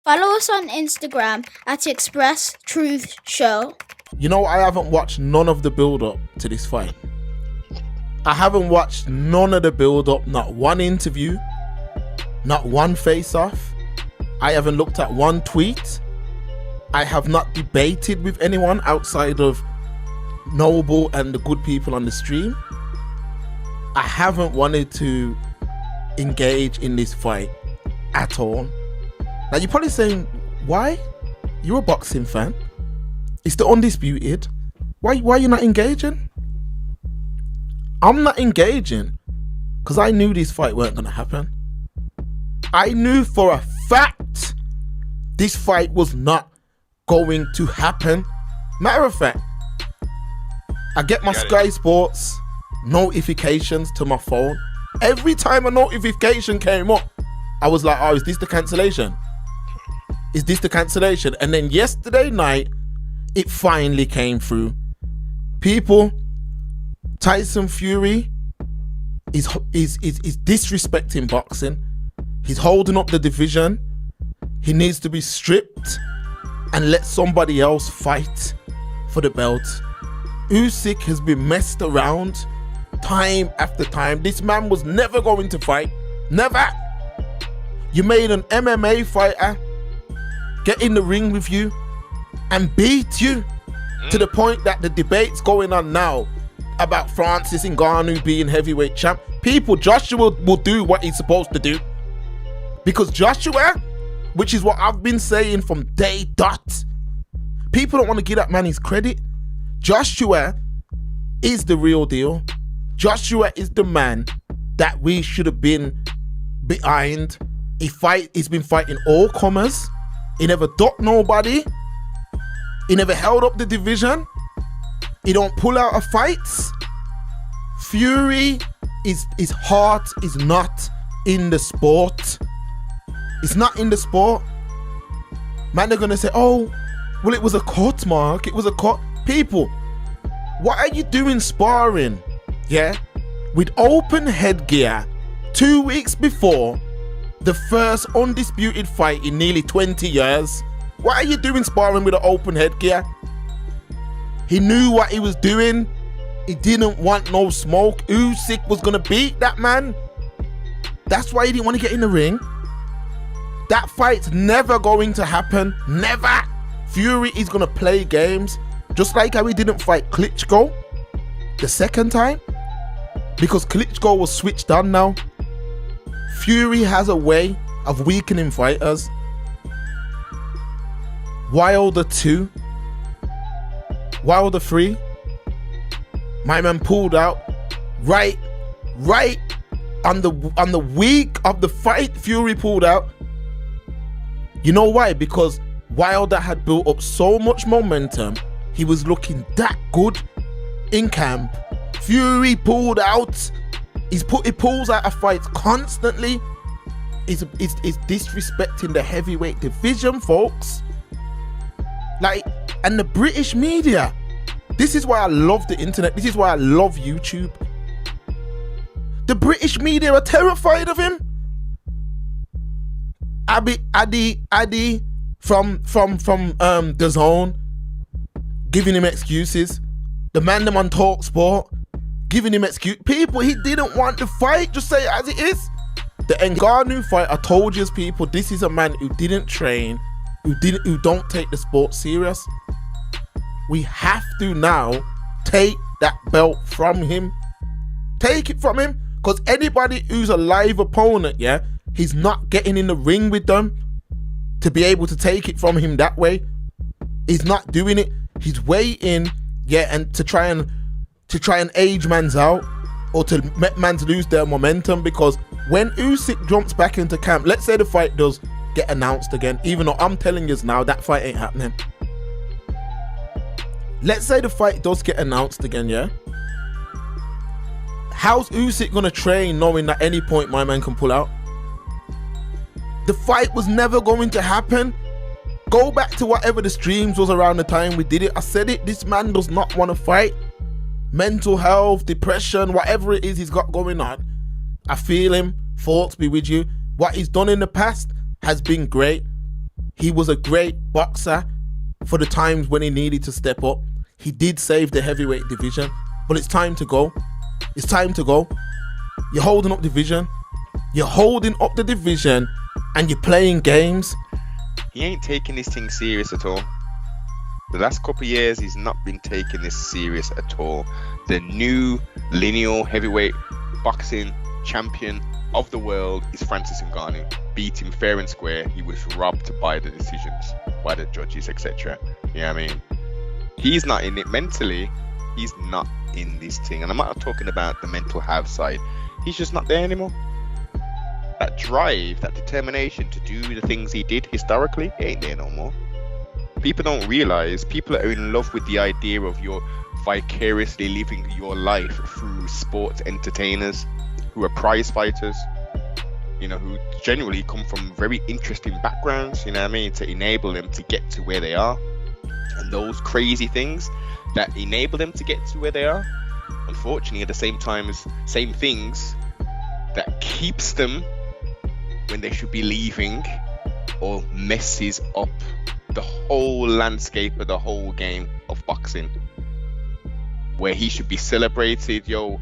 Follow us on Instagram at Express Truth Show. You know, I haven't watched none of the build-up to this fight. I haven't watched none of the build-up, not one interview, not one face-off. I haven't looked at one tweet. I have not debated with anyone outside of Noble and the good people on the stream. I haven't wanted to engage in this fight at all. Now you're probably saying, why? You're a boxing fan. It's the Undisputed. Why are you not engaging? I'm not engaging because I knew this fight weren't going to happen. I knew for a fact this fight was not going to happen. Matter of fact, I get my Sky Sports notifications to my phone. Every time a notification came up, I was like, oh, is this the cancellation? Is this the cancellation? And then yesterday night, it finally came through. People, Tyson Fury is disrespecting boxing. He's holding up the division. He needs to be stripped and let somebody else fight for the belt. Usyk has been messed around time after time. This man was never going to fight. Never. You made an MMA fighter get in the ring with you and beat you to the point that the debate's going on now about Francis Ngannou being heavyweight champ. People, Joshua will do what he's supposed to do. Because Joshua, which is what I've been saying from day dot, people don't want to give that man his credit. Joshua is the real deal. Joshua is the man that we should have been behind. He's been fighting all comers. He never ducked nobody. He never held up the division. He don't pull out of fights. Fury, his heart is not in the sport. It's not in the sport. Man, they're gonna say, oh, well, it was a cut, Mark. It was a cut. People, what are you doing sparring, yeah, with open headgear 2 weeks before the first undisputed fight in nearly 20 years? What are you doing sparring with an open headgear? He knew what he was doing. He didn't want no smoke. Usyk was gonna beat that man. That's why he didn't want to get in the ring. That fight's never going to happen. Never. Fury is gonna play games, just like how he didn't fight Klitschko the second time, because Klitschko was switched on now. Fury has a way of weakening fighters. Wilder 2, Wilder 3, my man pulled out right on the week of the fight. Fury pulled out. You know why? Because Wilder had built up so much momentum. He was looking that good in camp. Fury pulled out. He pulls out of fights constantly. He's disrespecting the heavyweight division, folks. Like, and the British media. This is why I love the internet. This is why I love YouTube. The British media are terrified of him. Addy from the Zone giving him excuses. The man them on Talk Sport giving him excuse. People, he didn't want to fight. Just say it as it is. The Ngannou fight, I told you, people, this is a man who didn't train, who don't take the sport serious. We have to now take that belt from him. Take it from him, because anybody who's a live opponent, yeah, he's not getting in the ring with them to be able to take it from him that way. He's not doing it. He's waiting, yeah, and to try and age man's out, or to make man's lose their momentum. Because when Usyk jumps back into camp, let's say the fight does get announced again, even though I'm telling you now that fight ain't happening. Let's say the fight does get announced again, yeah? How's Usyk gonna train knowing that any point my man can pull out? The fight was never going to happen. Go back to whatever the streams was around the time we did it. I said it, this man does not want to fight. Mental health, depression, whatever it is he's got going on. I feel him. Thoughts be with you. What he's done in the past has been great. He was a great boxer for the times when he needed to step up. He did save the heavyweight division, but it's time to go. It's time to go. You're holding up division. You're holding up the division and you're playing games. He ain't taking this thing serious at all. The last couple of years, he's not been taking this serious at all. The new lineal heavyweight boxing champion of the world is Francis Ngannou. Beat him fair and square. He was robbed by the decisions, by the judges, etc. You know what I mean? He's not in it mentally. He's not in this thing. And I'm not talking about the mental health side. He's just not there anymore. That drive, that determination to do the things he did historically, it ain't there no more. People don't realize, people are in love with the idea of your vicariously living your life through sports entertainers who are prize fighters, you know, who generally come from very interesting backgrounds, you know what I mean, to enable them to get to where they are. And those crazy things that enable them to get to where they are, unfortunately, at the same time, as same things that keeps them when they should be leaving, or messes up the whole landscape of the whole game of boxing, where he should be celebrated. Yo,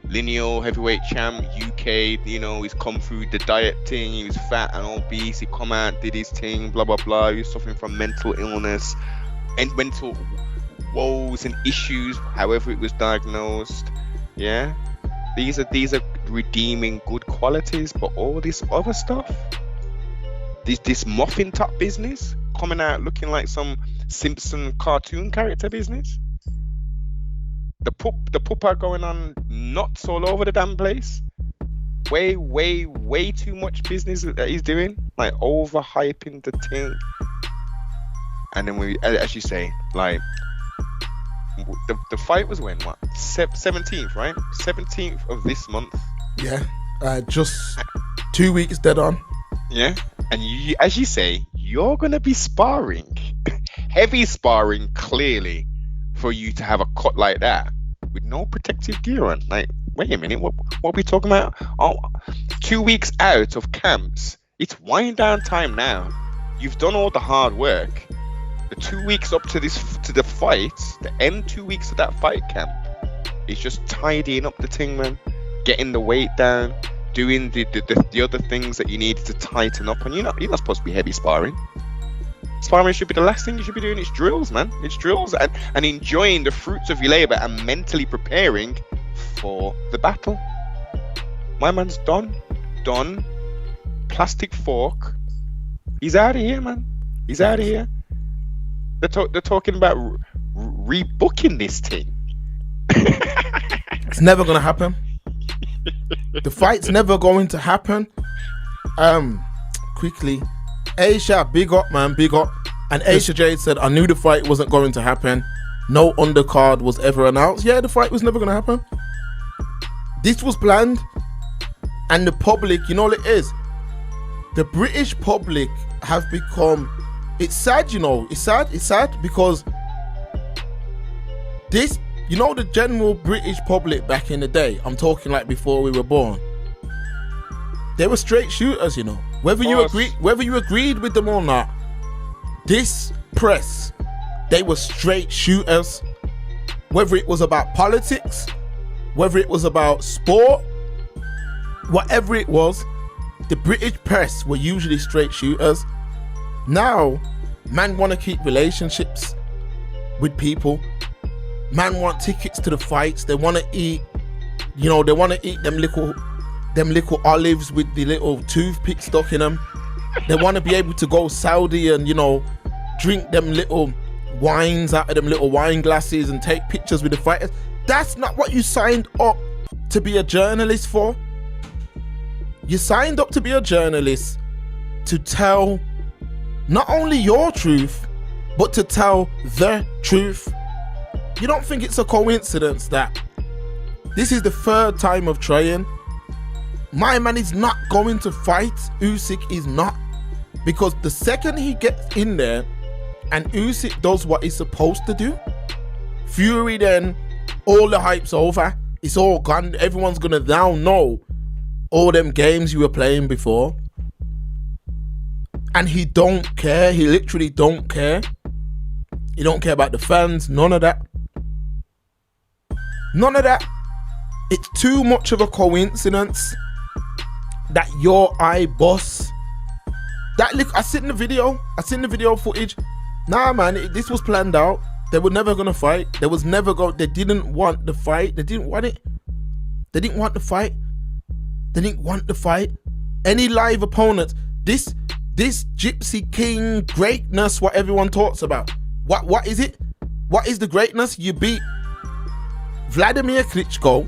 lineal heavyweight champ, UK, you know, he's come through the diet thing, he was fat and obese, he come out, did his thing, blah blah blah, he was suffering from mental illness and mental woes and issues, however it was diagnosed. Yeah, these are redeeming good qualities, but all this other stuff, this muffin top business, coming out looking like some Simpson cartoon character business, the pup are going on nuts all over the damn place, way too much business that he's doing, like overhyping the thing. And then we, as you say, like the fight was when, what, 17th, right? 17th of this month. Yeah, just 2 weeks dead on. Yeah, and you, as you say, you're gonna be sparring, heavy sparring, clearly, for you to have a cut like that with no protective gear on. Like, wait a minute, what are we talking about? Oh, 2 weeks out of camps. It's wind down time now. You've done all the hard work. The 2 weeks up to the fight, the end 2 weeks of that fight camp, is just tidying up the thing, man. Getting the weight down, doing the other things that you needed to tighten up. And you're not supposed to be heavy sparring. Sparring should be the last thing you should be doing. It's drills, man. It's drills, and enjoying the fruits of your labor and mentally preparing for the battle. My man's done. Plastic fork. He's out of here, man. He's out of here. They're talking about rebooking this thing. It's never gonna happen. The fight's never going to happen. Quickly, Aisha, big up, man, big up. And Aisha Jade said, I knew the fight wasn't going to happen. No undercard was ever announced. Yeah, the fight was never going to happen. This was planned. And the public, you know what it is? The British public have become, it's sad, you know, it's sad because this, you know, the general British public back in the day, I'm talking like before we were born, they were straight shooters, you know. Whether you agreed with them or not, this press, they were straight shooters. Whether it was about politics, whether it was about sport, whatever it was, the British press were usually straight shooters. Now, man want to keep relationships with people. Man want tickets to the fights. They want to eat, you know, they want to eat them little olives with the little toothpick stuck in them. They want to be able to go Saudi and, you know, drink them little wines out of them little wine glasses and take pictures with the fighters. That's not what you signed up to be a journalist for. You signed up to be a journalist to tell not only your truth, but to tell the truth. You don't think it's a coincidence that this is the third time of trying? My man is not going to fight. Usyk is not. Because the second he gets in there and Usyk does what he's supposed to do, Fury, then all the hype's over. It's all gone. Everyone's going to now know all them games you were playing before. And he don't care. He literally don't care. He don't care about the fans. None of that. None of that. It's too much of a coincidence that your boss. That look, I seen the video. I seen the video footage. Nah, man, this was planned out. They were never gonna fight. They didn't want the fight. They didn't want it. They didn't want the fight. They didn't want the fight. Any live opponents. This Gypsy King greatness, what everyone talks about. What is it? What is the greatness? You beat Vladimir Klitschko,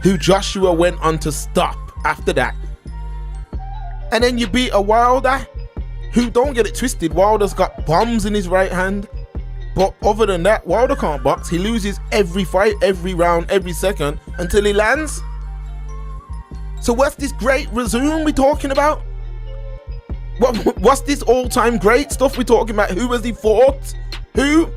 who Joshua went on to stop after that. And then you beat a Wilder, who, don't get it twisted, Wilder's got bombs in his right hand. But other than that, Wilder can't box. He loses every fight, every round, every second until he lands. So what's this great resume we talking about? What's this all-time great stuff we talking about? Who has he fought? Who?